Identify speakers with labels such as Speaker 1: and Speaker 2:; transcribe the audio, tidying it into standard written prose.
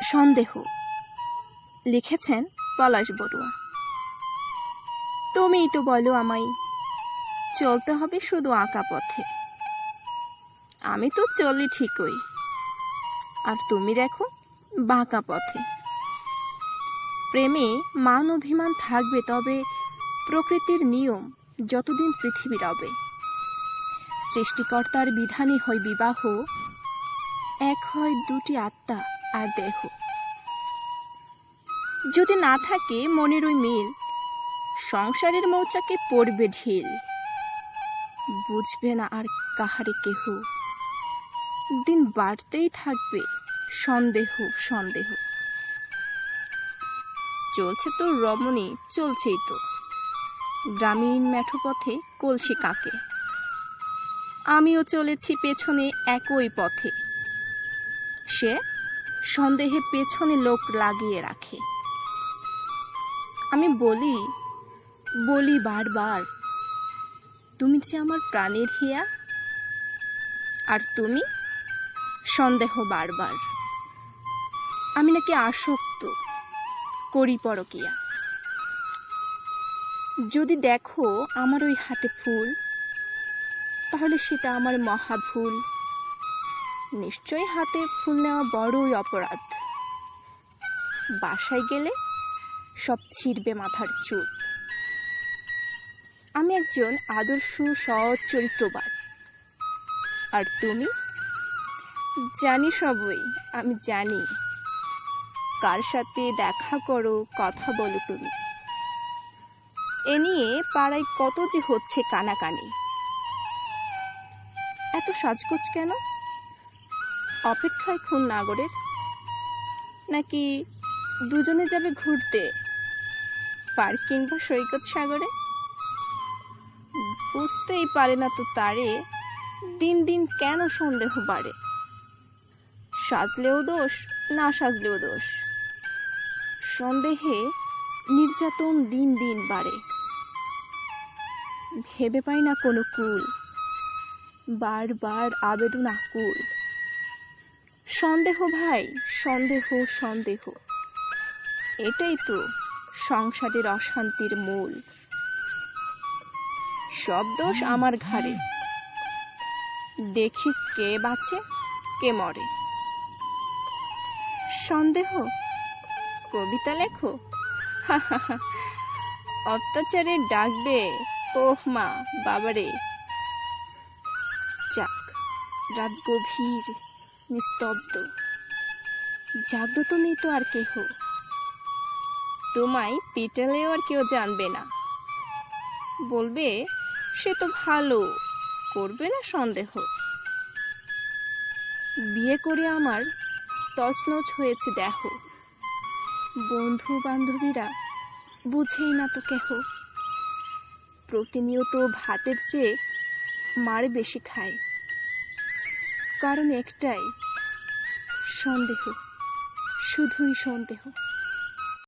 Speaker 1: সন্দেহ লিখেছেন পলাশ বড়ুয়া। তুমিই তো বলো আমায় চলতে হবে শুধু আঁকা পথে। আমি তো চলি ঠিকই, আর তুমি দেখো বাঁকা পথে। প্রেমে মান অভিমান থাকবে, তবে প্রকৃতির নিয়ম যতদিন পৃথিবী রবে। সৃষ্টিকর্তার বিধানই হয় বিবাহ, এক হয় দুটি আত্মা আর দেহ। যদি না থাকে মনের ওই মিল, সংসারের মৌচাকে পড়বে ঢিল। বুঝবে না আর কাহারে কেহ, দিন বাড়তেই থাকবে সন্দেহ সন্দেহ। চলছে তো রমণী, চলছেই তো গ্রামীণ মেঠো পথে কলসি কাকে। আমিও চলেছি পেছনে একই পথে, সে সন্দেহে পেছনে লোক লাগিয়ে রাখে। আমি বলি বলি বারবার, তুমি যে আমার প্রাণের হিয়া। আর তুমি সন্দেহ বারবার, আমি নাকি আসক্ত করি পরকিয়া। যদি দেখো আমার ওই হাতে ফুল, তাহলে সেটা আমার মহা ভুল। নিশ্চয়ই হাতে ফুল নেওয়া বড়ই অপরাধ। বাসায় গেলে সব ছিঁড়বে মাথার চুল। আমি একজন আদর্শ সৎ চরিত্রবান, আর তুমি? জানি সবই, আমি জানি কার সাথে দেখা করো, কথা বলো তুমি। এ নিয়ে পাড়ায় কত যে হচ্ছে কানাকানি। এত সাজগোজ কেন? অপেক্ষায় খুন নাগরের, নাকি দুজনে যাবে ঘুরতে পার্ক কিংবা সৈকত সাগরে? বুঝতেই পারে না তো তারে, দিন দিন কেন সন্দেহ বাড়ে। সাজলেও দোষ, না সাজলেও দোষ, সন্দেহে নির্যাতন দিন দিন বাড়ে। ভেবে পাই না কোনো কুল, বারবার আবেদন আকুল। সন্দেহ ভাই, সন্দেহ সন্দেহ, এটাই তো সংসারের অশান্তির মূল। সব দোষ আমার ঘাড়ে, দেখি কে বাঁচে কে মরে। সন্দেহ কবিতা লেখো, অত্যাচারে ডাকবে, ওহ মা বাবারে। যাক, রাত গভীর নিস্তব্ধ, জাগ্রত নেই তো আর কেহ। তোমায় পিটালেও আর কেউ জানবে না, বলবে সে তো ভালো, করবে না সন্দেহ। বিয়ে করে আমার তছনছ হয়েছে দেহ, বন্ধু বান্ধবীরা বুঝেই না তো কেহ। প্রতিনিয়ত ভাতের চেয়ে মার বেশি খায়, কারণ একটাই, সন্দেহ, শুধুই সন্দেহ।